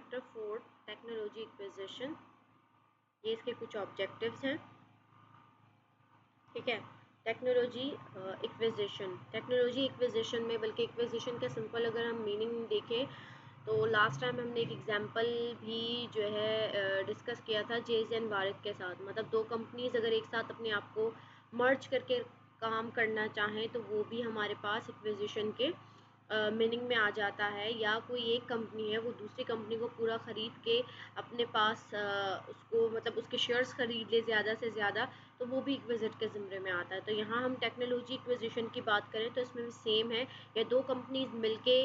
Chapter 4 technology acquisition, ये इसके कुछ ऑब्जेक्टिव्स हैं। ठीक है, टेक्नोलॉजी एक्विजिशन में, बल्कि एक्विजिशन का सिंपल अगर हम मीनिंग देखें तो लास्ट टाइम हमने एक एग्जांपल भी जो है डिस्कस किया था जेज एंड वारिक के साथ। मतलब दो कंपनीज अगर एक साथ अपने आप को मर्ज करके काम करना चाहें तो वो भी हमारे पास एक्विजिशन के मीनिंग में आ जाता है। या कोई एक कंपनी है वो दूसरी कंपनी को पूरा ख़रीद के अपने पास उसको मतलब उसके शेयर्स ख़रीद ले ज़्यादा से ज़्यादा, तो वो भी इक्विजिट के ज़िम्मे में आता है। तो यहाँ हम टेक्नोलॉजी इक्विजिशन की बात करें तो इसमें भी सेम है, या दो कंपनीज मिलके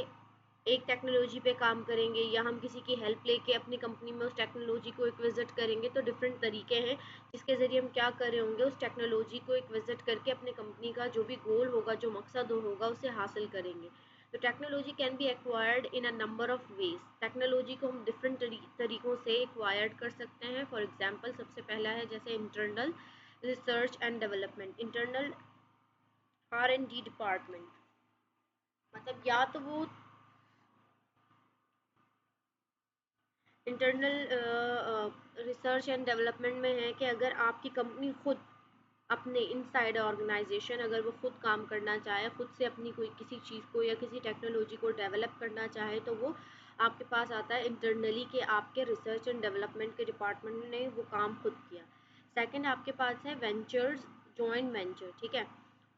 एक टेक्नोलॉजी पे काम करेंगे या हम किसी की हेल्प लेके अपनी कंपनी में उस टेक्नोलॉजी को इक्विजिट करेंगे, तो डिफरेंट तरीके हैं जिसके ज़रिए हम क्या कर रहे होंगे, उस टेक्नोलॉजी को इक्विजिट करके अपनी कंपनी का जो भी गोल होगा, जो मकसद होगा, उसे हासिल करेंगे। तो technology can be acquired in a number of ways. Technology को हम डिफरेंट तरीक़ों से एक्वायर्ड कर सकते हैं। फॉर एग्जांपल सबसे पहला है जैसे internal research and development, internal R&D department. मतलब या तो वो इंटरनल रिसर्च एंड डेवलपमेंट में है कि अगर आपकी कंपनी खुद अपने इनसाइड ऑर्गेनाइजेशन अगर वो खुद काम करना चाहे, खुद से अपनी कोई किसी चीज़ को या किसी टेक्नोलॉजी को डेवलप करना चाहे, तो वो आपके पास आता है इंटरनली कि आपके रिसर्च एंड डेवलपमेंट के डिपार्टमेंट ने वो काम खुद किया। सेकंड आपके पास है वेंचर्स, जॉइंट वेंचर। ठीक है,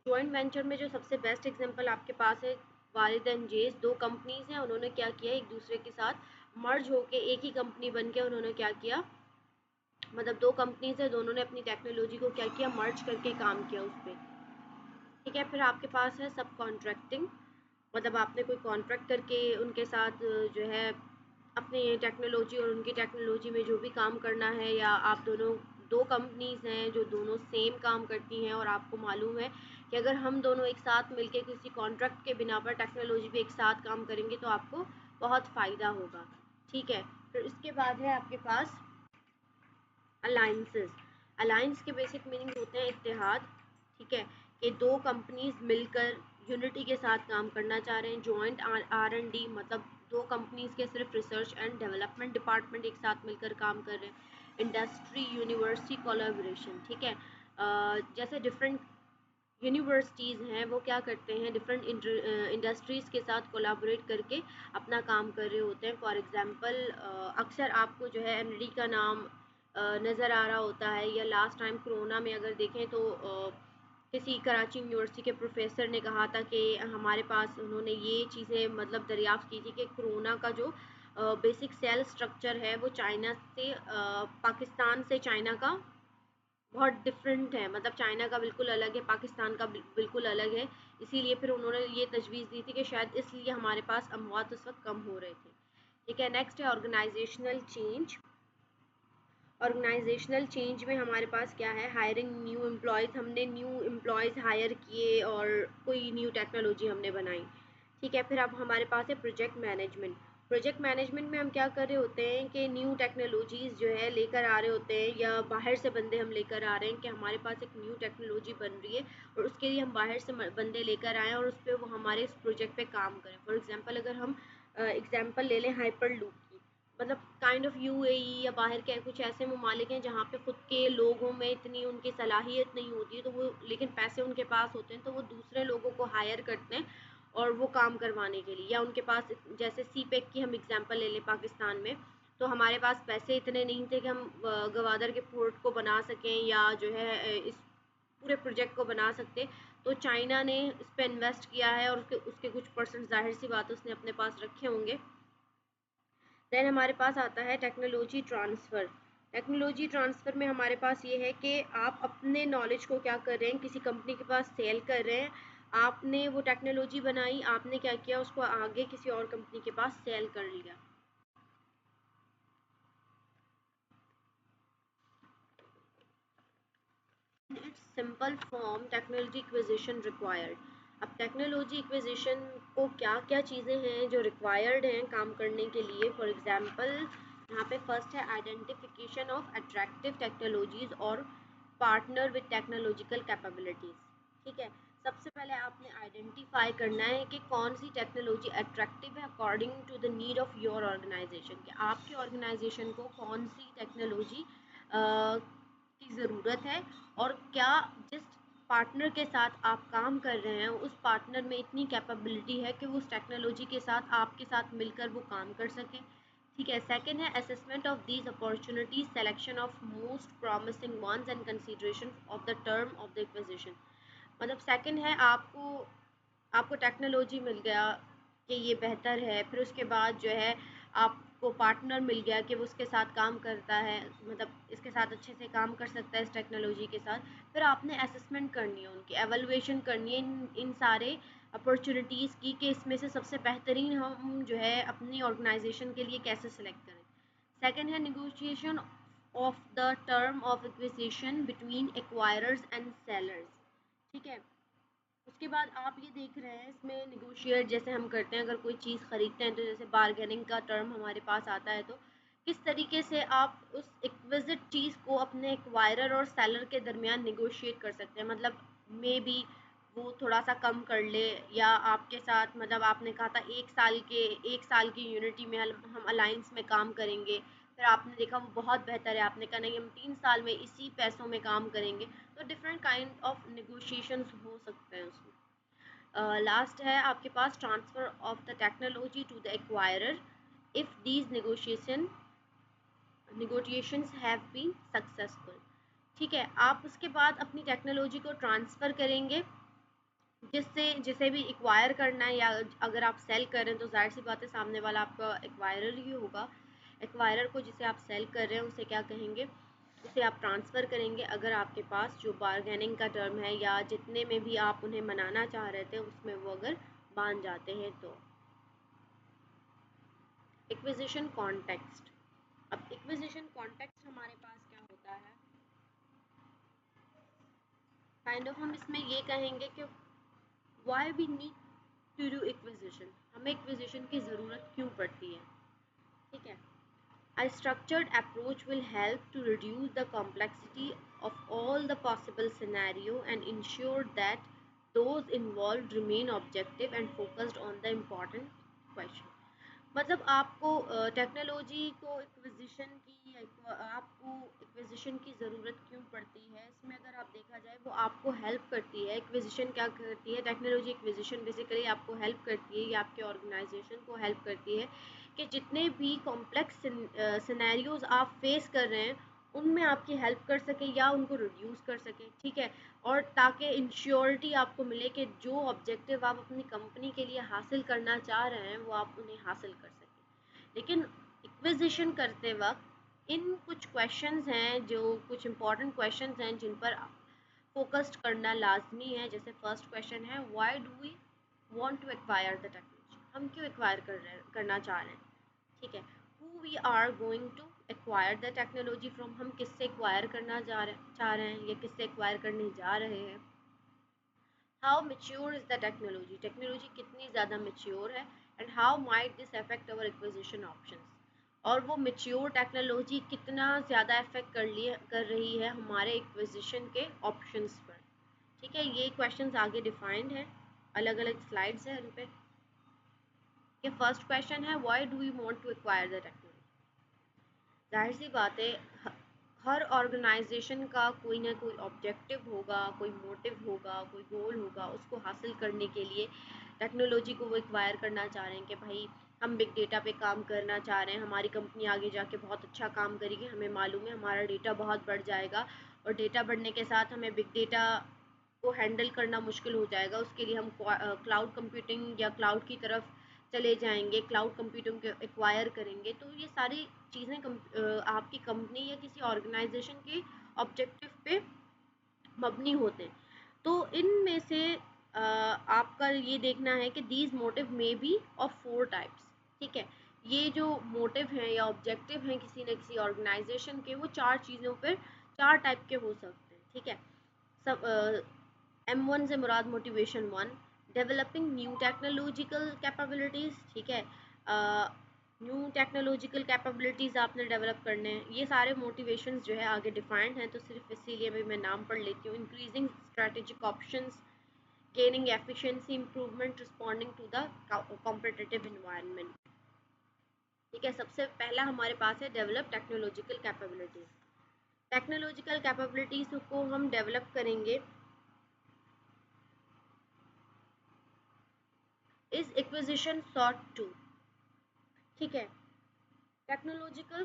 जॉइंट वेंचर में जो सबसे बेस्ट एग्जांपल आपके पास है वारिद एंड जेज, दो कंपनीज हैं, उन्होंने क्या किया, एक दूसरे के साथ मर्ज होके एक ही कंपनी बन के उन्होंने क्या किया, मतलब दो कंपनीज है, दोनों ने अपनी टेक्नोलॉजी को क्या किया, मर्ज करके काम किया उस पर। ठीक है, फिर आपके पास है सब कॉन्ट्रैक्टिंग, मतलब आपने कोई कॉन्ट्रैक्ट करके उनके साथ जो है अपनी टेक्नोलॉजी और उनकी टेक्नोलॉजी में जो भी काम करना है, या आप दोनों दो कंपनीज हैं जो दोनों सेम काम करती हैं और आपको मालूम है कि अगर हम दोनों एक साथ मिलके किसी कॉन्ट्रैक्ट के बिना पर टेक्नोलॉजी पे एक साथ काम करेंगे तो आपको बहुत फ़ायदा होगा। ठीक है, फिर इसके बाद है आपके पास अलाइंसेस। अलाइंस के बेसिक मीनिंग होते हैं इत्तेहाद। ठीक है, कि दो कंपनीज मिलकर यूनिटी के साथ काम करना चाह रहे हैं। जॉइंट R&D मतलब दो कंपनीज के सिर्फ रिसर्च एंड डेवलपमेंट डिपार्टमेंट एक साथ मिलकर काम कर रहे हैं। Industry university collaboration. ठीक है, जैसे डिफरेंट यूनिवर्सिटीज़ हैं वो क्या करते हैं, डिफरेंट इंडस्ट्रीज़ के साथ कोलैबोरेट करके अपना काम कर रहे होते हैं। फॉर एग्जांपल अक्सर आपको जो है MD का नाम नज़र आ रहा होता है, या लास्ट टाइम कोरोना में अगर देखें तो किसी कराची यूनिवर्सिटी के प्रोफेसर ने कहा था कि हमारे पास उन्होंने ये चीज़ें मतलब दरियाफ्त की थी कि कोरोना का जो बेसिक सेल स्ट्रक्चर है वो चाइना से पाकिस्तान से चाइना का बहुत डिफरेंट है, मतलब चाइना का बिल्कुल अलग है, पाकिस्तान का बिल्कुल अलग है। इसीलिए फिर उन्होंने ये तजवीज़ दी थी कि शायद इसलिए हमारे पास अमवात उस वक्त कम हो रहे थे। ठीक है, नेक्स्ट है ऑर्गेनाइजेशनल चेंज। ऑर्गेनाइजेशनल चेंज में हमारे पास क्या है, हायरिंग न्यू एम्प्लॉयज़, हमने न्यू एम्प्लॉयज़ हायर किए और कोई न्यू टेक्नोलॉजी हमने बनाई। ठीक है, फिर अब हमारे पास है प्रोजेक्ट मैनेजमेंट। प्रोजेक्ट मैनेजमेंट में हम क्या कर रहे होते हैं कि न्यू टेक्नोलॉजीज़ जो है लेकर आ रहे होते हैं, या बाहर से बंदे हम लेकर आ रहे हैं कि हमारे पास एक न्यू टेक्नोलॉजी बन रही है और उसके लिए हम बाहर से बंदे लेकर आएँ और उस पर वो हमारे इस प्रोजेक्ट पे काम करें। फॉर एग्जांपल अगर हम एग्जांपल ले लें हाइपर लूप की, मतलब काइंड ऑफ UAE या बाहर के कुछ ऐसे ममालिक हैं जहाँ पे ख़ुद के लोगों में इतनी उनकी सलाहियत नहीं होती है, तो वो लेकिन पैसे उनके पास होते हैं तो वो दूसरे लोगों को हायर करते हैं और वो काम करवाने के लिए। या उनके पास जैसे CPEC की हम एग्जांपल ले लें पाकिस्तान में, तो हमारे पास पैसे इतने नहीं थे कि हम गवादर के पोर्ट को बना सकें या जो है इस पूरे प्रोजेक्ट को बना सकते, तो चाइना ने इस पर इन्वेस्ट किया है और उसके कुछ परसेंट ज़ाहिर सी बात उसने अपने पास रखे होंगे। देन हमारे पास आता है टेक्नोलॉजी ट्रांसफ़र। टेक्नोलॉजी ट्रांसफ़र में हमारे पास ये है कि आप अपने नॉलेज को क्या कर रहे हैं, किसी कंपनी के पास सेल कर रहे हैं। आपने वो टेक्नोलॉजी बनाई, आपने क्या किया, उसको आगे किसी और कंपनी के पास सेल कर लिया। It's simple form technology acquisition required. अब टेक्नोलॉजी एक्विजिशन को क्या क्या चीज़ें हैं जो रिक्वायर्ड हैं काम करने के लिए। फॉर एग्जांपल यहाँ पे फर्स्ट है आइडेंटिफिकेशन ऑफ अट्रैक्टिव टेक्नोलॉजीज़ और पार्टनर विद टेक्नोलॉजिकल कैपेबिलिटीज़। ठीक है, सबसे पहले आपने आइडेंटिफाई करना है कि कौन सी टेक्नोलॉजी अट्रैक्टिव है according to the need of your organisation, कि आपकी ऑर्गेनाइजेशन को कौन सी टेक्नोलॉजी की ज़रूरत है, और क्या जिस पार्टनर के साथ आप काम कर रहे हैं उस पार्टनर में इतनी कैपेबिलिटी है कि वो उस टेक्नोलॉजी के साथ आपके साथ मिलकर वो काम कर सके। ठीक है। सेकंड है assessment of these opportunities, selection of most promising ones and consideration of the term of the acquisition. मतलब सेकंड है आपको आपको टेक्नोलॉजी मिल गया कि ये बेहतर है, फिर उसके बाद जो है आपको पार्टनर मिल गया कि वो उसके साथ काम करता है, मतलब इसके साथ अच्छे से काम कर सकता है इस टेक्नोलॉजी के साथ। फिर आपने असेसमेंट करनी है, उनकी एवेलुएशन करनी है इन सारे अपॉर्चुनिटीज़ की, कि इसमें से सबसे बेहतरीन हम जो है अपनी ऑर्गेनाइजेशन के लिए कैसे सेलेक्ट करें। सेकेंड है negotiation of the term of acquisition between acquirers and sellers. ठीक है। उसके बाद आप ये देख रहे हैं इसमें निगोशिएट जैसे हम करते हैं, अगर कोई चीज़ ख़रीदते हैं तो जैसे बारगेनिंग का टर्म हमारे पास आता है, तो किस तरीके से आप उस एक्विजिट चीज़ को अपने एक्वायरर और सेलर के दरमियान निगोशिएट कर सकते हैं। मतलब मे बी वो थोड़ा सा कम कर ले, या आपके साथ मतलब आपने कहा था 1 साल की यूनिटी में हम अलाइंस में काम करेंगे, फिर आपने देखा वो बहुत बेहतर है, आपने कहा नहीं हम 3 साल में इसी पैसों में काम करेंगे। तो डिफरेंट काइंड ऑफ निगोशिएशंस हो सकते हैं उसमें। लास्ट है आपके पास transfer of the technology to the acquirer if these negotiations have been successful. ठीक है। आप उसके बाद अपनी टेक्नोलॉजी को ट्रांसफ़र करेंगे जिससे जिसे भी एक्वायर करना है, या अगर आप सेल कर रहे हैं तो जाहिर सी बात है सामने वाला आपका एक्वायरर ही होगा। एक्वायरर को जिसे आप सेल कर रहे हैं उसे क्या कहेंगे, उसे आप ट्रांसफ़र करेंगे। अगर आपके पास जो बारगेनिंग का टर्म है या जितने में भी आप उन्हें मनाना चाह रहे थे उसमें वो अगर मान जाते हैं तो। Acquisition context. अब एक्विजिशन कॉन्टेक्स्ट हमारे पास क्या होता है, काइंड ऑफ हम इसमें ये कहेंगे कि why we need to do acquisition, हमें एक्विजिशन की ज़रूरत क्यों पड़ती है। ठीक है। A structured approach will help to reduce the complexity of all the possible scenario and ensure that those involved remain objective and focused on the important question। मतलब आपको टेक्नोलॉजी को एक्विजिशन की आपको एक्विजिशन की ज़रूरत क्यों पड़ती है, इसमें अगर आप देखा जाए वो आपको हेल्प करती है। एक्विजिशन क्या करती है, टेक्नोलॉजी एक्विजिशन बेसिकली आपको हेल्प करती है या आपके ऑर्गेनाइजेशन को हेल्प करती है कि जितने भी कॉम्प्लेक्स सिनेरियोज आप फेस कर रहे हैं उनमें आपकी हेल्प कर सके या उनको रिड्यूस कर सके। ठीक है। और ताकि इंश्योरिटी आपको मिले कि जो ऑब्जेक्टिव आप अपनी कंपनी के लिए हासिल करना चाह रहे हैं वो आप उन्हें हासिल कर सकें। लेकिन एक्विजिशन करते वक्त इन कुछ क्वेश्चंस हैं, जो कुछ इंपॉर्टेंट क्वेश्चंस हैं जिन पर फोकस्ड करना लाजमी है। जैसे फर्स्ट क्वेश्चन है why do we want to acquire the technology, हम क्यों एक्वायर करना चाह रहे हैं। ठीक है। Who we are going to acquire the technology from, हम किससे एक्वायर करना चाह रहे हैं या किससे एक्वायर करने जा रहे हैं। How mature is the technology, technology कितनी ज़्यादा मेच्योर है, and how might this affect our acquisition options, और वो मेच्योर टेक्नोलॉजी कितना ज़्यादा अफेक्ट कर रही है हमारे एक्विजिशन के ऑप्शंस पर। ठीक है। ये क्वेश्चंस आगे डिफाइंड है, अलग अलग स्लाइड्स हैं उन पे। कि फर्स्ट क्वेश्चन है why do we want to acquire the technology. जाहिर सी बात है हर ऑर्गेनाइजेशन का कोई ना कोई ऑब्जेक्टिव होगा, कोई मोटिव होगा, कोई गोल होगा, उसको हासिल करने के लिए टेक्नोलॉजी को वो एक्वायर करना चाह रहे हैं कि भाई हम बिग डेटा पे काम करना चाह रहे हैं, हमारी कंपनी आगे जाके बहुत अच्छा काम करेगी, हमें मालूम है हमारा डेटा बहुत बढ़ जाएगा, और डेटा बढ़ने के साथ हमें बिग डेटा को हैंडल करना मुश्किल हो जाएगा। उसके लिए हम क्लाउड कंप्यूटिंग या क्लाउड की तरफ चले जाएंगे, क्लाउड कंप्यूटिंग को एक्वायर करेंगे। तो ये सारी चीज़ें आपकी कंपनी या किसी ऑर्गेनाइजेशन के ऑब्जेक्टिव पे मबनी होते हैं। तो इनमें से आपका ये देखना है कि these motive may be of 4 types. ठीक है। ये जो मोटिव हैं या ऑब्जेक्टिव हैं किसी न किसी ऑर्गेनाइजेशन के, वो 4 चीज़ों पर 4 टाइप के हो सकते हैं। ठीक है। सब M1 से मुराद motivation 1, developing new technological capabilities. ठीक है। न्यू टेक्नोलॉजिकल कैपेबिलिटीज़ आपने डेवलप करने हैं। ये सारे मोटिवेशंस जो है आगे डिफाइंड हैं, तो सिर्फ इसीलिए भी मैं नाम पढ़ लेती हूँ। Increasing strategic options, gaining efficiency improvement, responding to the competitive environment। ठीक है, सबसे पहला हमारे पास है develop technological capabilities. Technological capabilities को हम डेवलप करेंगे इज एक्विजिशन सॉर्ट टू। ठीक है, टेक्नोलॉजिकल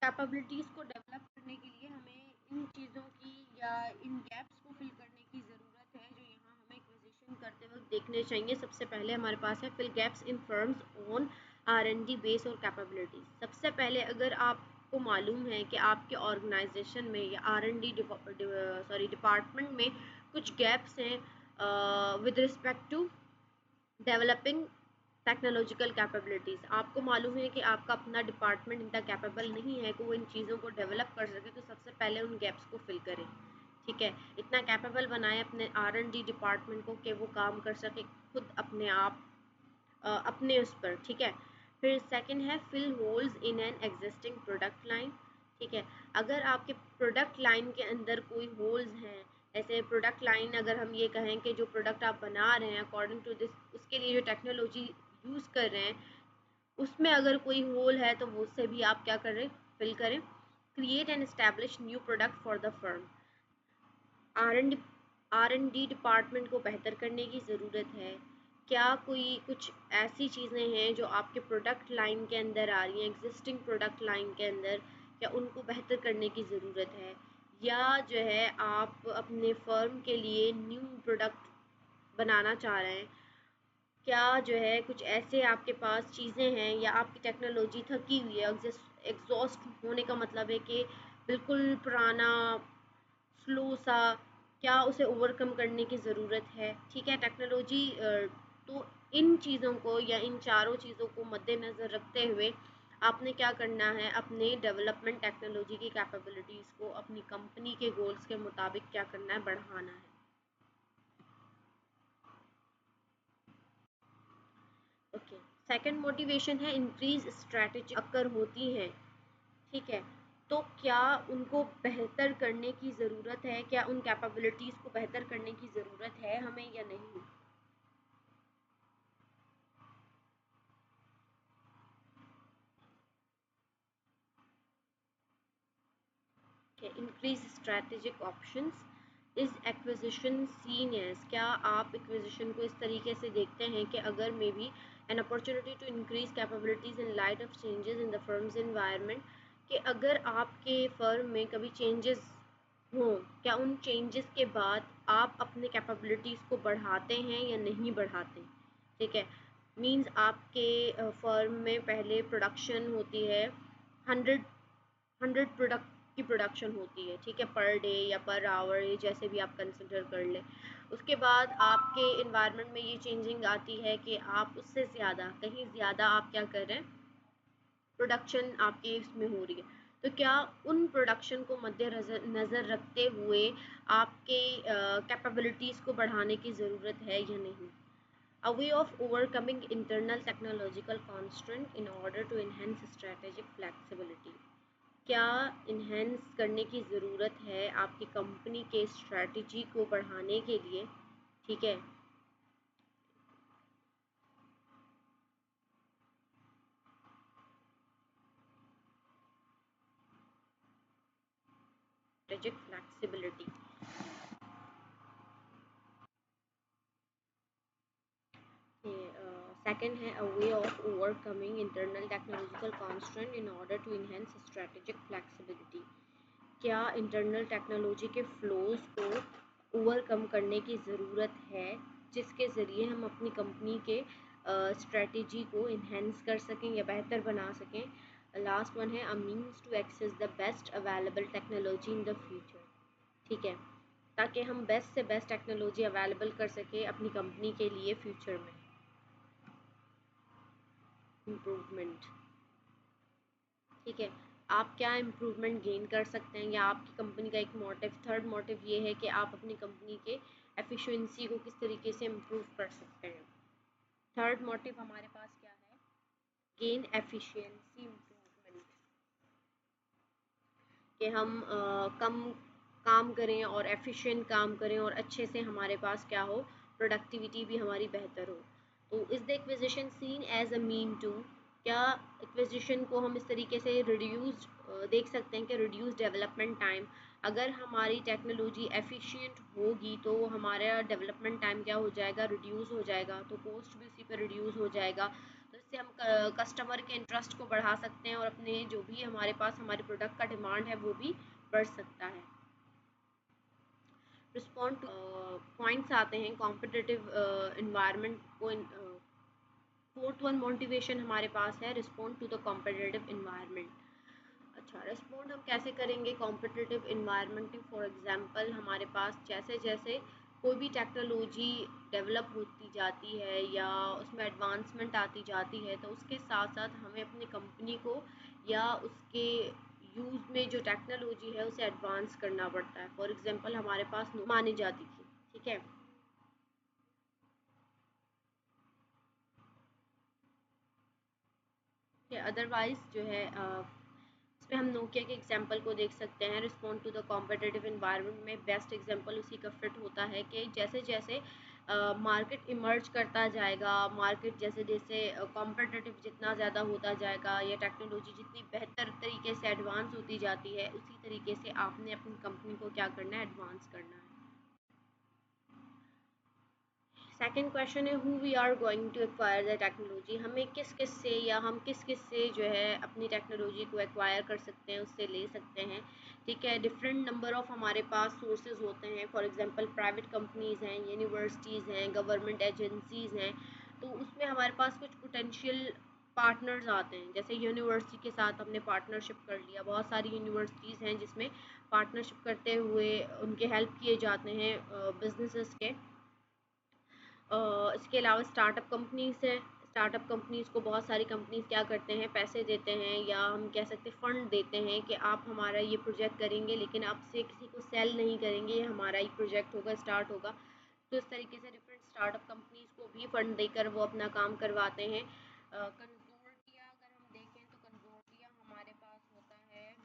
कैपेबिलिटीज को डेवलप करने के लिए हमें इन चीज़ों की या इन गैप्स को फिल करने की ज़रूरत है जो यहाँ हमें एक्विजिशन करते वक्त देखने चाहिए। सबसे पहले हमारे पास है fill gaps in firm's own R&D base और कैपेबिलिटीज। सबसे पहले अगर आपको मालूम है कि आपके ऑर्गेनाइजेशन में या R&D डिपार्टमेंट में कुछ गैप्स हैं with respect to developing technological capabilities, आपको मालूम है कि आपका अपना डिपार्टमेंट इतना कैपेबल नहीं है कि वो इन चीज़ों को डेवलप कर सके, तो सबसे पहले उन गैप्स को फिल करें। ठीक है, इतना कैपेबल बनाए अपने R&D डिपार्टमेंट को कि वो काम कर सके खुद अपने आप अपने उस पर। ठीक है, फिर सेकंड है fill holes in an existing product line. ठीक है, अगर आपके प्रोडक्ट लाइन के अंदर कोई होल्स हैं, ऐसे प्रोडक्ट लाइन अगर हम ये कहें कि जो प्रोडक्ट आप बना रहे हैं अकॉर्डिंग टू दिस, उसके लिए जो टेक्नोलॉजी यूज़ कर रहे हैं उसमें अगर कोई होल है तो वो उससे भी आप क्या करें, फिल करें। Create and establish new product for the firm. R&D department को बेहतर करने की ज़रूरत है। क्या कोई कुछ ऐसी चीज़ें हैं जो आपके प्रोडक्ट लाइन के अंदर आ रही हैं, एग्जिस्टिंग प्रोडक्ट लाइन के अंदर, क्या उनको बेहतर करने की ज़रूरत है, या जो है आप अपने फर्म के लिए न्यू प्रोडक्ट बनाना चाह रहे हैं। क्या जो है कुछ ऐसे आपके पास चीज़ें हैं या आपकी टेक्नोलॉजी थकी हुई है, एग्जॉस्ट होने का मतलब है कि बिल्कुल पुराना स्लो सा, क्या उसे ओवरकम करने की ज़रूरत है। ठीक है, टेक्नोलॉजी तो इन चीज़ों को या इन चारों चीज़ों को मद्देनज़र रखते हुए आपने क्या करना है, अपने डेवलपमेंट टेक्नोलॉजी की कैपेबिलिटीज़ को अपनी कंपनी के गोल्स के मुताबिक क्या करना है, बढ़ाना है। ओके, सेकंड मोटिवेशन है इंक्रीज स्ट्रैटेजी अक्कर होती हैं। ठीक है, तो क्या उनको बेहतर करने की ज़रूरत है, क्या उन कैपेबिलिटीज़ को बेहतर करने की ज़रूरत है हमें या नहीं। Increase strategic options is acquisition seen as, क्या आप एक्विजिशन को इस तरीके से देखते हैं कि अगर maybe an opportunity to increase capabilities in light of changes in the firm's environment, कि अगर आपके फर्म में कभी चेंजेस हों, क्या उन चेंजेस के बाद आप अपने कैपेबिलिटीज़ को बढ़ाते हैं या नहीं बढ़ाते। ठीक है, मींस आपके फर्म में पहले प्रोडक्शन होती है 100 प्रोडक्ट की प्रोडक्शन होती है। ठीक है, पर डे या पर आवर, ये जैसे भी आप कंसिडर कर लें। उसके बाद आपके इन्वायरमेंट में ये चेंजिंग आती है कि आप उससे ज़्यादा, कहीं ज़्यादा आप क्या कर रहे हैं, प्रोडक्शन आपके इसमें हो रही है। तो क्या उन प्रोडक्शन को मद्देनज़र नज़र रखते हुए आपके कैपेबिलिटीज़ को बढ़ाने की ज़रूरत है या नहीं। A way of overcoming internal technological constraint in order to enhance strategic flexibility, क्या इन्हेंस करने की ज़रूरत है आपकी कंपनी के स्ट्रैटेजी को बढ़ाने के लिए। ठीक है, स्ट्रेटेजिक फ्लेक्सिबिलिटी। सेकंड है a way of overcoming internal technological constant in order to enhance strategic flexibility, क्या इंटरनल टेक्नोलॉजी के फ्लोज को ओवरकम करने की ज़रूरत है जिसके ज़रिए हम अपनी कंपनी के स्ट्रेटजी को इन्हेंस कर सकें या बेहतर बना सकें। लास्ट वन है a means to access the best available technology in the future. ठीक है, ताकि हम बेस्ट से बेस्ट टेक्नोलॉजी अवेलेबल कर सकें अपनी कंपनी के लिए फ्यूचर में। इम्प्रूवमेंट। ठीक है, आप क्या इम्प्रूवमेंट गेन कर सकते हैं, या आपकी कंपनी का एक मोटिव, थर्ड मोटिव ये है कि आप अपनी कंपनी के एफिशिएंसी को किस तरीके से इम्प्रूव कर सकते हैं। थर्ड मोटिव हमारे पास क्या है, गेन एफिशिएंसी इम्प्रूवमेंट, कि हम कम काम करें और एफिशिएंट काम करें और अच्छे से हमारे पास क्या हो, प्रोडक्टिविटी भी हमारी बेहतर हो। तो is the acquisition seen as a mean to, क्या एक्विजिशन को हम इस तरीके से रिड्यूस देख सकते हैं कि रिड्यूस डेवलपमेंट टाइम, अगर हमारी टेक्नोलॉजी एफिशिएंट होगी तो हमारा डेवलपमेंट टाइम क्या हो जाएगा, रिड्यूस हो जाएगा, तो कॉस्ट भी उसी पर रिड्यूस हो जाएगा। तो इससे हम कस्टमर के इंटरेस्ट को बढ़ा सकते हैं और अपने जो भी हमारे पास हमारे प्रोडक्ट का डिमांड है वो भी बढ़ सकता है। रिस्पॉन्ड टू पॉइंट्स आते हैं कॉम्पिटिटिव इन्वायरमेंट को। फोर्थ वन मोटिवेशन हमारे पास है respond to the competitive environment. अच्छा, रिस्पॉन्ड हम कैसे करेंगे कॉम्पिटिटिव इन्वायरमेंट? फॉर एग्जांपल हमारे पास जैसे जैसे कोई भी टेक्नोलॉजी डेवलप होती जाती है या उसमें एडवांसमेंट आती जाती है, तो उसके साथ साथ हमें अपनी कंपनी को या उसके यूज़ में जो टेक्नोलॉजी है उसे एडवांस करना पड़ता है। फॉर एग्जांपल हमारे पास मानी जाती थी, ठीक है, अदरवाइज जो है इसमें हम नोकिया के एग्जांपल को देख सकते हैं। Respond to the competitive environment में बेस्ट एग्जांपल उसी का फिट होता है कि जैसे जैसे मार्केट इमर्ज करता जाएगा, मार्केट जैसे जैसे कॉम्पिटिटिव जितना ज़्यादा होता जाएगा या टेक्नोलॉजी जितनी बेहतर तरीके से एडवांस होती जाती है, उसी तरीके से आपने अपनी कंपनी को क्या करना है, एडवांस करना है। सेकंड क्वेश्चन है who we are going to acquire the technology, हमें किस किस से या हम किस किस से जो है अपनी टेक्नोलॉजी को एक्वायर कर सकते हैं, उससे ले सकते हैं। ठीक है, डिफरेंट नंबर ऑफ हमारे पास सोर्सेज होते हैं। फॉर एग्जांपल प्राइवेट कंपनीज़ हैं, यूनिवर्सिटीज़ हैं, गवर्नमेंट एजेंसीज़ हैं, तो उसमें हमारे पास कुछ पोटेंशियल पार्टनर्स आते हैं। जैसे यूनिवर्सिटी के साथ हमने पार्टनरशिप कर लिया, बहुत सारी यूनिवर्सिटीज़ हैं जिसमें पार्टनरशिप करते हुए उनके हेल्प किए जाते हैं बिजनेसेस के। इसके अलावा स्टार्टअप कंपनीज़ हैं। स्टार्टअप कंपनीज़ को बहुत सारी कंपनीज़ क्या करते हैं, पैसे देते हैं या हम कह सकते हैं फ़ंड देते हैं कि आप हमारा ये प्रोजेक्ट करेंगे, लेकिन आपसे किसी को सेल नहीं करेंगे, ये हमारा ही प्रोजेक्ट होगा, स्टार्ट होगा। तो इस तरीके से डिफरेंट स्टार्टअप कंपनीज़ को भी फ़ंड देकर वो अपना काम करवाते हैं। कंसोर्टिया अगर हम देखें तो कंसोर्टिया हमारे पास होता है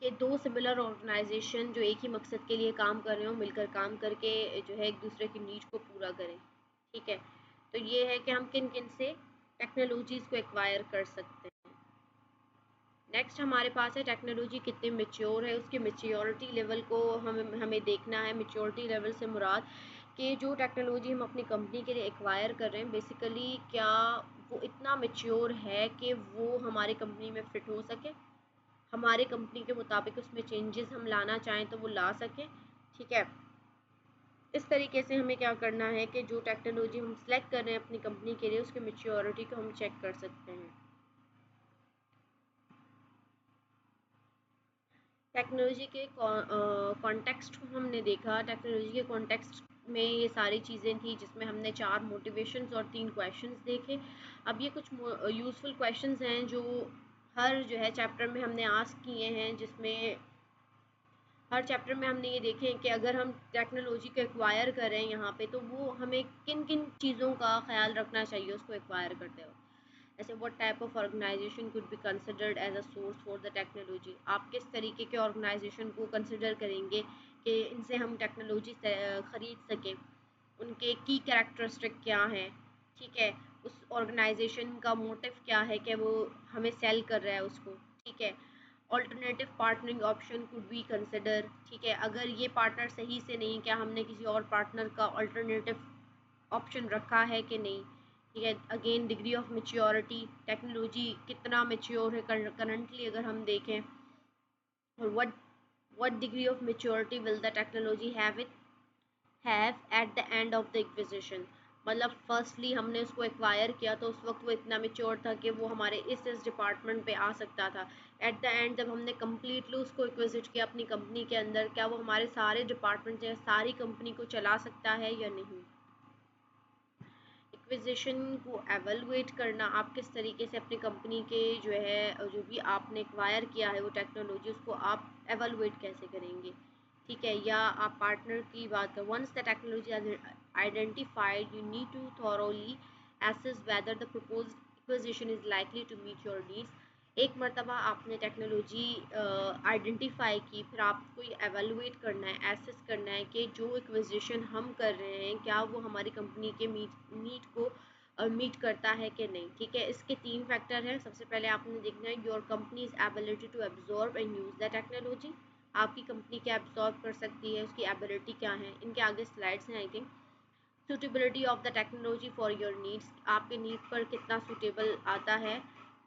कि दो सिमिलर ऑर्गेनाइजेशन जो एक ही मकसद के लिए काम कर रहे हो, मिलकर काम करके जो है एक दूसरे की नीड को पूरा करें। ठीक है, तो ये है कि हम किन किन से टेक्नोलॉजीज़ को एक्वायर कर सकते हैं। नेक्स्ट हमारे पास है टेक्नोलॉजी कितनी मेच्योर है, उसकी मेच्योरिटी लेवल को हमें देखना है। मेच्योरिटी लेवल से मुराद कि जो टेक्नोलॉजी हम अपनी कंपनी के लिए एक्वायर कर रहे हैं, बेसिकली क्या वो इतना मेच्योर है कि वो हमारी कंपनी में फ़िट हो सके, हमारे कंपनी के मुताबिक उसमें चेंजेस हम लाना चाहें तो वो ला सकें। ठीक है, इस तरीके से हमें क्या करना है कि जो टेक्नोलॉजी हम सेलेक्ट कर रहे हैं अपनी कंपनी के लिए, उसकी मैच्योरिटी को हम चेक कर सकते हैं। टेक्नोलॉजी के कॉन्टेक्स्ट को हमने देखा। टेक्नोलॉजी के कॉन्टेक्स्ट में ये सारी चीज़ें थी जिसमें हमने 4 मोटिवेशंस और 3 क्वेश्चंस देखे। अब ये कुछ यूज़फुल क्वेश्चंस हैं जो हर जो है चैप्टर में हमने आस्क किए हैं, जिसमें हर चैप्टर में हमने ये देखे हैं कि अगर हम टेक्नोलॉजी को एक्वायर कर रहे हैं यहाँ पे, तो वो हमें किन किन चीज़ों का ख्याल रखना चाहिए उसको एक्वायर करते वक्त। ऐसे what type of organisation could be considered as a source for the technology, आप किस तरीके के ऑर्गेनाइजेशन को कंसिडर करेंगे कि इनसे हम टेक्नोलॉजी ख़रीद सकें, उनके की कैरेक्टरिस्टिक क्या हैं। ठीक है, उस ऑर्गेनाइजेशन का मोटिव क्या है कि वो हमें सेल कर रहा है उसको। ठीक है, alternative partnering option could be consider. ठीक है, अगर ये पार्टनर सही से नहीं, क्या हमने किसी और पार्टनर का ऑल्टरनेटिव ऑप्शन रखा है कि नहीं। ठीक है, again degree of maturity, technology कितना मेच्योर है करंटली अगर हम देखें, और what degree of maturity will the technology have at the end of the acquisition. मतलब फर्स्टली हमने उसको एक्वायर किया तो उस वक्त वो इतना मेच्योर था कि वो हमारे इस डिपार्टमेंट पे आ सकता था। एट द एंड जब हमने कम्प्लीटली उसको एक्विजिट किया अपनी कंपनी के अंदर, क्या वो हमारे सारे डिपार्टमेंट या सारी कंपनी को चला सकता है या नहीं। एक्विजिशन को एवेलुएट करना, आप किस तरीके से अपनी कंपनी के जो है जो भी आपने एक्वायर किया है वो टेक्नोलॉजी, उसको आप एवेलुएट कैसे करेंगे। ठीक है, या आप पार्टनर की बात करें, once the technology identified you need to thoroughly assess whether the proposed acquisition is likely to meet your needs। एक मर्तबा आपने टेक्नोलॉजी आइडेंटिफाई की, फिर आपको एवेलुएट करना है, एसेस करना है कि जो एक्विजिशन हम कर रहे हैं क्या वो हमारी कंपनी के नीड को मीट करता है कि नहीं। ठीक है, इसके 3 फैक्टर हैं। सबसे पहले आपने देखना है your company's ability to absorb and use the technology. आपकी कंपनी क्या एब्जॉर्ब कर सकती है, उसकी एबिलिटी क्या है। इनके आगे स्लाइड्स हैं I think. Suitability of the technology for your needs, आपके नीड पर कितना सूटेबल आता है।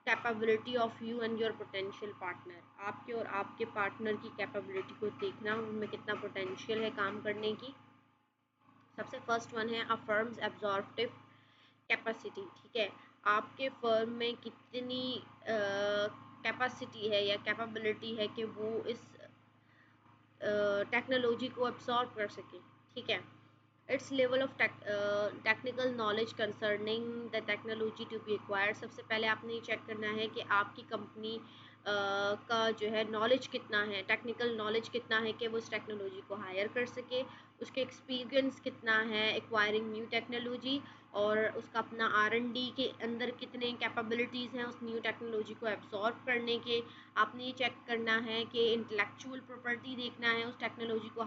Capability of you and your potential partner, आपके और आपके पार्टनर की कैपेबिलिटी को देखना, उनमें कितना पोटेंशियल है काम करने की। सबसे फर्स्ट वन है अ फर्म्स एब्जॉर्प्टिव कैपेसिटी। ठीक है, आपके फर्म में कितनी कैपेसिटी है या कैपेबिलिटी है कि वो इस टेक्नोलॉजी को एब्सॉर्ब कर सके। ठीक है, its level of technical knowledge concerning the technology to be acquired. सबसे पहले आपने ये चेक करना है कि आपकी कंपनी का जो है नॉलेज कितना है, टेक्निकल नॉलेज कितना है कि वो उस टेक्नोलॉजी को हायर कर सके। उसके एक्सपीरियंस कितना है एक्वायरिंग न्यू टेक्नोलॉजी, और उसका अपना R&D के अंदर कितने कैपेबिलिटीज़ हैं उस न्यू टेक्नोलॉजी को एब्जॉर्ब करने के। आपने ये चेक करना है कि इंटेलेक्चुअल प्रॉपर्टी देखना है उस टेक्नोलॉजी को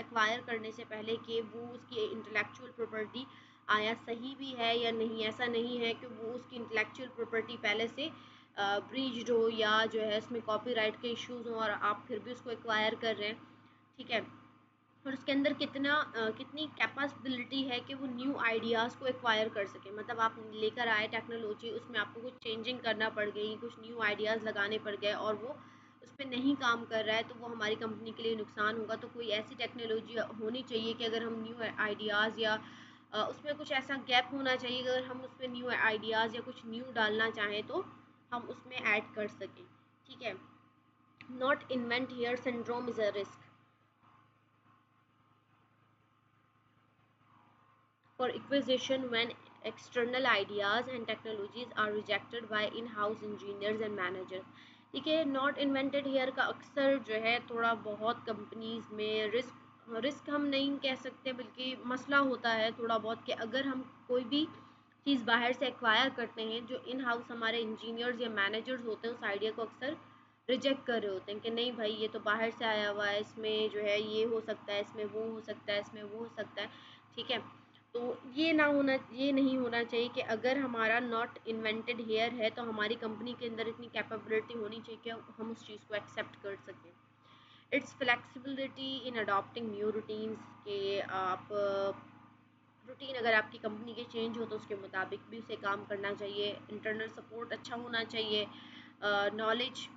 एक्वायर करने से पहले कि वो उसकी इंटेलेक्चुअल प्रॉपर्टी आया सही भी है या नहीं। ऐसा नहीं है कि वो उसकी इंटेलेक्चुअल प्रॉपर्टी पहले से ब्रीच्ड हो या जो है उसमें कॉपीराइट के इश्यूज हों और आप फिर भी उसको एक्वायर कर रहे हैं। ठीक है, और उसके अंदर कितनी कैपेबिलिटी है कि वो न्यू आइडियाज़ को एक्वायर कर सके। मतलब आप लेकर आए टेक्नोलॉजी, उसमें आपको कुछ चेंजिंग करना पड़ गई, कुछ न्यू आइडियाज़ लगाने पड़ गए और वो उस पर नहीं काम कर रहा है, तो वो हमारी कंपनी के लिए नुकसान होगा। तो कोई ऐसी टेक्नोलॉजी होनी चाहिए कि अगर हम न्यू आइडियाज़ या उसमें कुछ ऐसा गैप होना चाहिए, अगर हम उसमें न्यू आइडियाज़ या कुछ न्यू डालना चाहें तो हम उसमें ऐड कर सकें। ठीक है, not invent here syndrome is a risk for acquisition when external ideas and technologies are rejected by in-house engineers and managers। ठीक है, नॉट इन्वेंटेड हेयर का अक्सर जो है थोड़ा बहुत कंपनीज में रिस्क हम नहीं कह सकते बल्कि मसला होता है थोड़ा बहुत, कि अगर हम कोई भी चीज़ बाहर से एक्वायर करते हैं, जो इन हाउस हमारे इंजीनियर्स या मैनेजर्स होते हैं उस आइडिया को अक्सर रिजेक्ट कर रहे होते हैं कि नहीं भाई ये तो बाहर से आया हुआ है, इसमें जो है ये हो सकता है, इसमें वो हो सकता है, इसमें वो हो सकता है। ठीक है, तो ये नहीं होना चाहिए कि अगर हमारा नॉट इन्वेंटेड हेयर है तो हमारी कंपनी के अंदर इतनी कैपेबिलिटी होनी चाहिए कि हम उस चीज़ को एक्सेप्ट कर सकें। It's flexibility in adopting new routines, के आप रूटीन अगर आपकी कंपनी के चेंज हो तो उसके मुताबिक भी उसे काम करना चाहिए। इंटरनल सपोर्ट अच्छा होना चाहिए। Knowledge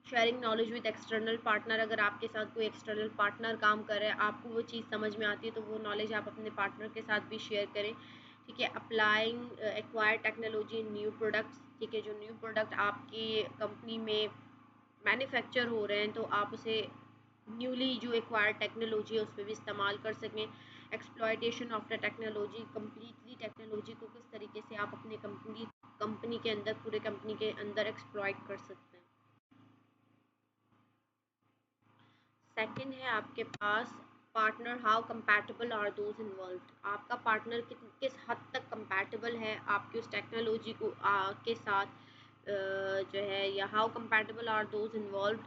sharing knowledge with external partner, अगर आपके साथ कोई एक्सटर्नल पार्टनर काम कर रहा है, आपको वो चीज़ समझ में आती है तो वो नॉलेज आप अपने पार्टनर के साथ भी शेयर करें। ठीक है, applying acquire technology in new products. ठीक है, जो न्यू प्रोडक्ट आपकी कंपनी में मैन्युफैक्चर हो रहे हैं तो आप उसे न्यूली जो एक्वायर्ड टेक्नोलॉजी है उस पर भी इस्तेमाल कर सकें। Exploitation of the technology, completely technology को किस तरीके से आप अपने कंपनी के अंदर, पूरे कंपनी के अंदर एक्सप्लॉयट कर सकते हैं। सेकंड है आपके पास partner, how compatible are those involved. आपका पार्टनर किस हद तक कंपैटिबल है आपकी उस टेक्नोलॉजी को के साथ जो है, या how compatible are those involved.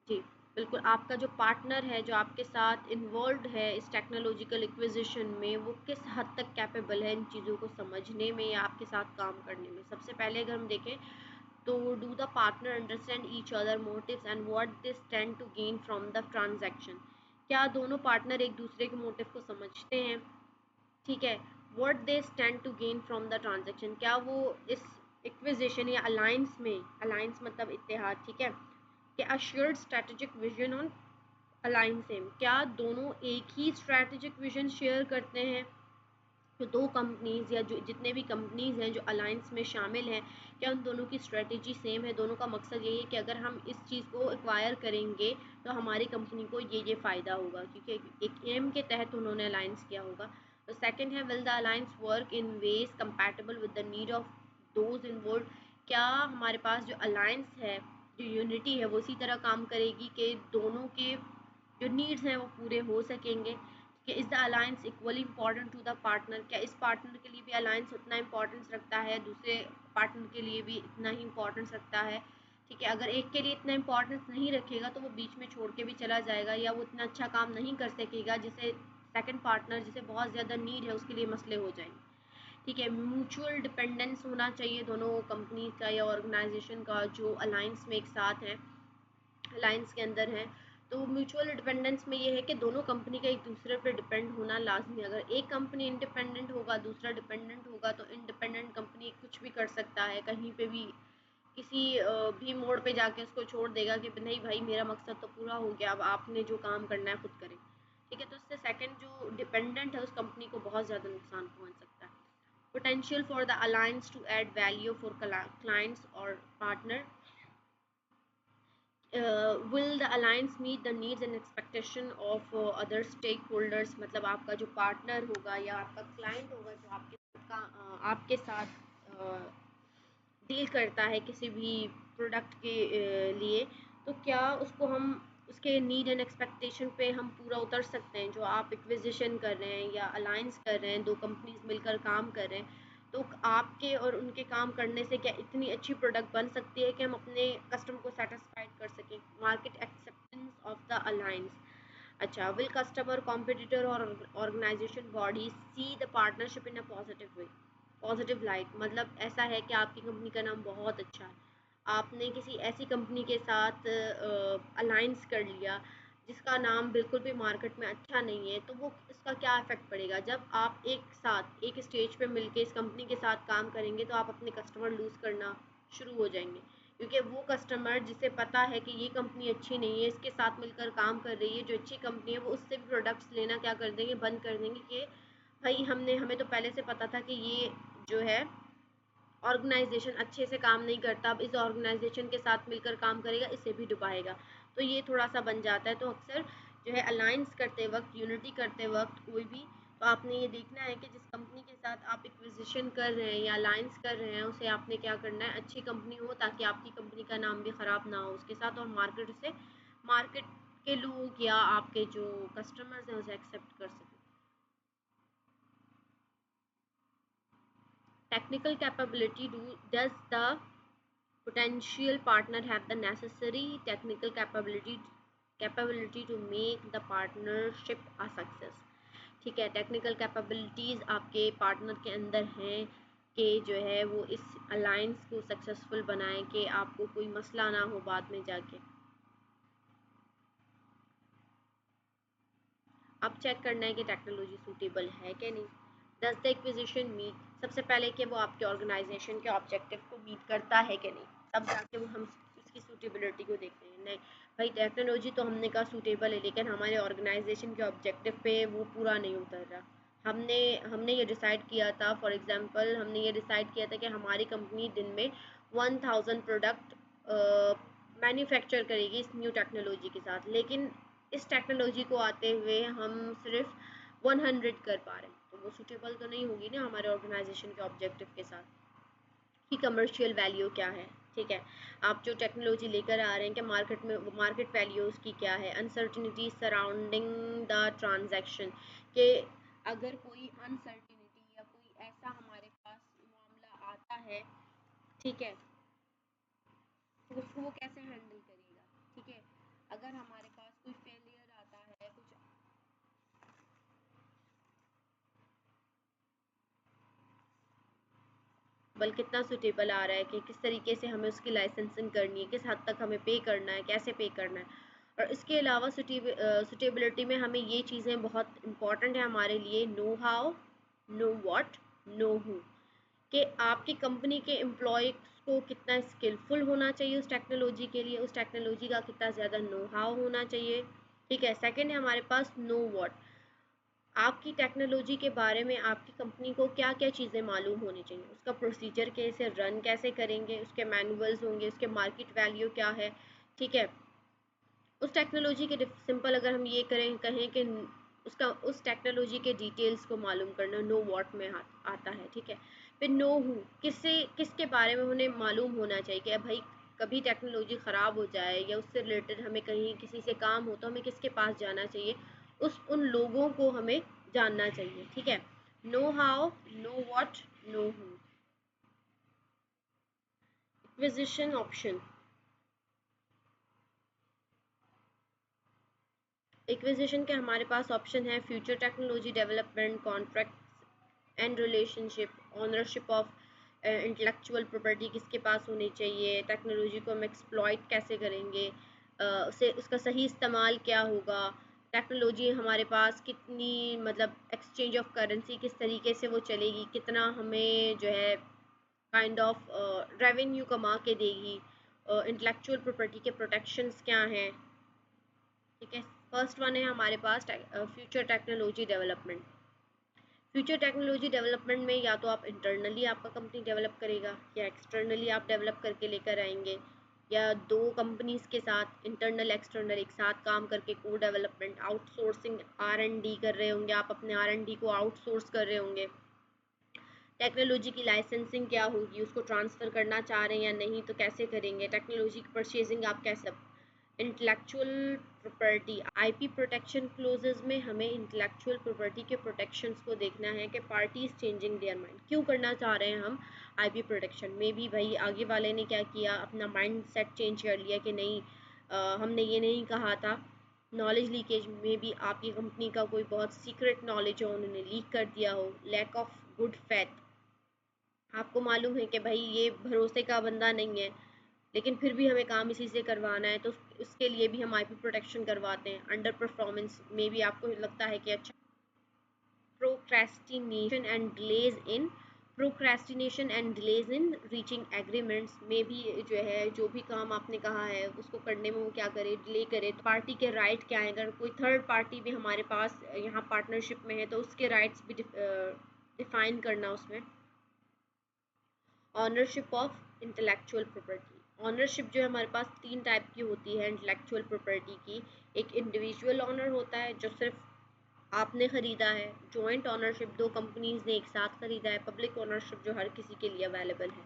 जी बिल्कुल, आपका जो पार्टनर है जो आपके साथ इन्वॉल्व है इस टेक्नोलॉजिकल एक्विजिशन में, वो किस हद तक कैपेबल है इन चीज़ों को समझने में या आपके साथ काम करने में। सबसे पहले अगर हम देखें तो do the partner understand each other motives and what they stand to gain from the transaction. क्या दोनों पार्टनर एक दूसरे के मोटिव को समझते हैं। ठीक है, what they stand to gain from the transaction, क्या वो इस एक्विजिशन या अलायंस में, अलायंस मतलब इत्तेहाद, ठीक है, कि a shared strategic vision on alliance um, क्या दोनों एक ही स्ट्रेटेजिक विजन शेयर करते हैं। तो दो कंपनीज या जो जितने भी कंपनीज हैं जो अलायंस में शामिल हैं, क्या उन दोनों की स्ट्रेटेजी सेम है। दोनों का मकसद यही है कि अगर हम इस चीज़ को एक्वायर करेंगे तो हमारी कंपनी को ये फ़ायदा होगा, क्योंकि एक एम के तहत उन्होंने अलायंस किया होगा। तो सेकंड है will the alliance work in ways compatible with the need of those involve, क्या हमारे पास जो अलायंस है, जो यूनिटी है, वो इसी तरह काम करेगी कि दोनों के जो नीड्स हैं वो पूरे हो सकेंगे। कि is the alliance equally important to the partner, क्या इस पार्टनर के लिए भी अलायंस उतना इंपॉर्टेंस रखता है, दूसरे पार्टनर के लिए भी इतना ही इंपॉर्टेंस रखता है। ठीक है, अगर एक के लिए इतना इंपॉर्टेंस नहीं रखेगा तो वो बीच में छोड़ के भी चला जाएगा, या वो इतना अच्छा काम नहीं कर सकेगा जिसे सेकंड पार्टनर जिसे बहुत ज़्यादा नीड है उसके लिए मसले हो जाएंगे। ठीक है, म्यूचुअल डिपेंडेंस होना चाहिए दोनों कंपनी का या ऑर्गेनाइजेशन का जो अलायंस में एक साथ है, अलायंस के अंदर है। तो म्यूचुअल डिपेंडेंस में ये है कि दोनों कंपनी का एक दूसरे पर डिपेंड होना लाजमी है। अगर एक कंपनी इंडिपेंडेंट होगा, दूसरा डिपेंडेंट होगा, तो इंडिपेंडेंट कंपनी कुछ भी कर सकता है, कहीं पे भी किसी भी मोड़ पे जाके उसको छोड़ देगा कि नहीं भाई मेरा मकसद तो पूरा हो गया, अब आपने जो काम करना है खुद करें। ठीक है, तो इससे सेकंड जो डिपेंडेंट है उस कंपनी को बहुत ज़्यादा नुकसान पहुंच सकता है। Potential for the alliance to add value for clients और partner, will the alliance meet the needs and expectation of other stakeholders, मतलब आपका जो पार्टनर होगा या आपका क्लाइंट होगा जो आपके साथ डील करता है किसी भी प्रोडक्ट के लिए, तो क्या उसको हम उसके नीड एंड एक्सपेक्टेशन पे हम पूरा उतर सकते हैं। जो आप एक्विजिशन कर रहे हैं या अलायंस कर रहे हैं, दो कंपनीज मिलकर काम कर रहे हैं, तो आपके और उनके काम करने से क्या इतनी अच्छी प्रोडक्ट बन सकती है कि हम अपने कस्टमर को सेटिस्फाइड कर सकें। Market acceptance of the alliance, अच्छा, विल कस्टमर कॉम्पिटिटर और organisation body see the partnership in a positive way, positive light, मतलब ऐसा है कि आपकी कंपनी का नाम बहुत अच्छा है, आपने किसी ऐसी कंपनी के साथ अलायंस कर लिया जिसका नाम बिल्कुल भी मार्केट में अच्छा नहीं है, तो वो इसका क्या इफेक्ट पड़ेगा। जब आप एक साथ एक स्टेज पे मिलके इस कंपनी के साथ काम करेंगे तो आप अपने कस्टमर लूज़ करना शुरू हो जाएंगे, क्योंकि वो कस्टमर जिसे पता है कि ये कंपनी अच्छी नहीं है, इसके साथ मिलकर काम कर रही है जो अच्छी कंपनी है, वो उससे भी प्रोडक्ट्स लेना क्या कर देंगे, बंद कर देंगे कि भाई हमें तो पहले से पता था कि ये जो है ऑर्गेनाइजेशन अच्छे से काम नहीं करता, अब इस ऑर्गेनाइजेशन के साथ मिलकर काम करेगा इसे भी डुबाएगा, तो ये थोड़ा सा बन जाता है। तो अक्सर जो है अलायंस करते वक्त, यूनिटी करते वक्त कोई भी, तो आपने ये देखना है कि जिस कंपनी के साथ आप एक्विजिशन कर रहे हैं या अलायंस कर रहे हैं उसे आपने क्या करना है, अच्छी कंपनी हो ताकि आपकी कंपनी का नाम भी ख़राब ना हो उसके साथ, और मार्केट के लोग या आपके जो कस्टमर्स हैं उसे एक्सेप्ट कर सकें। Technical capability, does the potential partner have the necessary technical capability to make the partnership a success। ठीक है, टेक्निकल कैपेबिलिटीज़ आपके पार्टनर के अंदर हैं कि जो है वो इस अलायंस को सक्सेसफुल बनाएं कि आपको कोई मसला ना हो बाद में जाके। अब चेक करना है कि टेक्नोलॉजी सूटेबल है कि नहीं। डज द एक्विजिशन मीट, सबसे पहले कि वो आपके ऑर्गेनाइजेशन के ऑब्जेक्टिव को मीट करता है कि नहीं, तब जाके वो हम उसकी सूटेबिलिटी को देखते हैं। नहीं भाई, टेक्नोलॉजी तो हमने कहा सूटेबल है लेकिन हमारे ऑर्गेनाइजेशन के ऑब्जेक्टिव पे वो पूरा नहीं उतर रहा। हमने हमने ये डिसाइड किया था, फॉर एग्जांपल हमने ये डिसाइड किया था कि हमारी कंपनी दिन में 1000 प्रोडक्ट मैन्युफैक्चर करेगी इस न्यू टेक्नोलॉजी के साथ, लेकिन इस टेक्नोलॉजी को आते हुए हम सिर्फ 100 कर पा रहे हैं, तो वो सूटेबल तो नहीं होगी ना हमारे ऑर्गेनाइजेशन के ऑब्जेक्टिव के साथ। कि कमर्शियल वैल्यू क्या है, ठीक है, आप जो टेक्नोलॉजी लेकर आ रहे हैं कि मार्केट में मार्केट वैल्यू उसकी क्या है। अनसर्टिनिटी सराउंडिंग द ट्रांजैक्शन, कि अगर कोई अनसर्टिनिटी या कोई ऐसा हमारे पास मामला आता है, ठीक है, तो उसको वो कैसे हैंडल करेगा। ठीक है, अगर हमारे पास कोई फेलियर आता है, कुछ बल कितना सूटेबल आ रहा है, कि किस तरीके से हमें उसकी लाइसेंसिंग करनी है, किस हद तक हमें पे करना है, कैसे पे करना है। और इसके अलावा सूटेबिलिटी में हमें ये चीज़ें बहुत इंपॉर्टेंट है हमारे लिए, know how, know what, know who, कि आपकी कंपनी के एम्प्लॉय को कितना स्किलफुल होना चाहिए उस टेक्नोलॉजी के लिए, उस टेक्नोलॉजी का कितना ज़्यादा नो हाउ होना चाहिए। ठीक है, सेकंड है हमारे पास नो व्हाट, आपकी टेक्नोलॉजी के बारे में आपकी कंपनी को क्या क्या चीज़ें मालूम होनी चाहिए, उसका प्रोसीजर कैसे रन कैसे करेंगे, उसके मैनुअल्स होंगे, उसके मार्केट वैल्यू क्या है। ठीक है, उस टेक्नोलॉजी के सिंपल अगर हम ये कहें कि उसका उस टेक्नोलॉजी के डिटेल्स को मालूम करना नो वॉट में आता है। ठीक है, फिर नो हु, किसके बारे में उन्हें मालूम होना चाहिए कि भाई कभी टेक्नोलॉजी ख़राब हो जाए या उससे रिलेटेड हमें कहीं किसी से काम हो तो हमें किसके पास जाना चाहिए, उन लोगों को हमें जानना चाहिए, ठीक है। Know how, know what, know who. Acquisition option, acquisition के हमारे पास ऑप्शन है future technology development, contract and relationship, ownership of intellectual property किसके पास होनी चाहिए, टेक्नोलॉजी को हम एक्सप्लॉइट कैसे करेंगे, उसे उसका सही इस्तेमाल क्या होगा, टेक्नोलॉजी हमारे पास कितनी मतलब एक्सचेंज ऑफ करेंसी किस तरीके से वो चलेगी, कितना हमें जो है काइंड ऑफ रेवेन्यू कमा के देगी, इंटेलेक्चुअल प्रॉपर्टी के प्रोटेक्शंस क्या हैं, ठीक है। फर्स्ट वन है हमारे पास future technology development. Future technology development में या तो आप इंटरनली आपका कंपनी डेवलप करेगा या एक्सटर्नली आप डेवलप करके लेकर आएंगे, या दो कंपनीज के साथ इंटरनल एक्सटर्नल एक साथ काम करके को डेवलपमेंट, आउटसोर्सिंग R&D कर रहे होंगे, आप अपने R&D को आउटसोर्स कर रहे होंगे। टेक्नोलॉजी की लाइसेंसिंग क्या होगी, उसको ट्रांसफ़र करना चाह रहे हैं या नहीं तो कैसे करेंगे, टेक्नोलॉजी की परचेजिंग आप कैसे, intellectual property IP protection clauses में हमें इंटेलेक्चुअल प्रॉपर्टी के प्रोटेक्शंस को देखना है कि पार्टीज चेंजिंग देयर माइंड, क्यों करना चाह रहे हैं हम आईपी प्रोटेक्शन, मे बी भाई आगे वाले ने क्या किया, अपना माइंड सेट चेंज कर लिया कि नहीं हमने ये नहीं कहा था, नॉलेज लीकेज में भी आपकी कंपनी का कोई बहुत सीक्रेट नॉलेज हो उन्होंने लीक कर दिया हो, लैक ऑफ गुड फैथ, आपको मालूम है कि भाई ये भरोसे का बंदा नहीं है लेकिन फिर भी हमें काम इसी से करवाना है, तो उसके लिए भी हम आईपी प्रोटेक्शन करवाते हैं। अंडर परफॉर्मेंस में भी आपको लगता है कि अच्छा, procrastination and delays in, procrastination and delays in reaching agreements में भी जो है जो भी काम आपने कहा है उसको करने में वो क्या करे, डिले करे, तो पार्टी के राइट क्या है, अगर कोई थर्ड पार्टी भी हमारे पास यहाँ पार्टनरशिप में है तो उसके राइट्स भी डिफाइन करना उसमें। Ownership of intellectual property, ownership जो है हमारे पास तीन टाइप की होती है इंटेलेक्चुअल प्रॉपर्टी की, एक इंडिविजुअल ऑनर होता है जो सिर्फ आपने ख़रीदा है, जॉइंट ऑनरशिप दो कंपनीज ने एक साथ ख़रीदा है, पब्लिक ऑनरशिप जो हर किसी के लिए अवेलेबल है।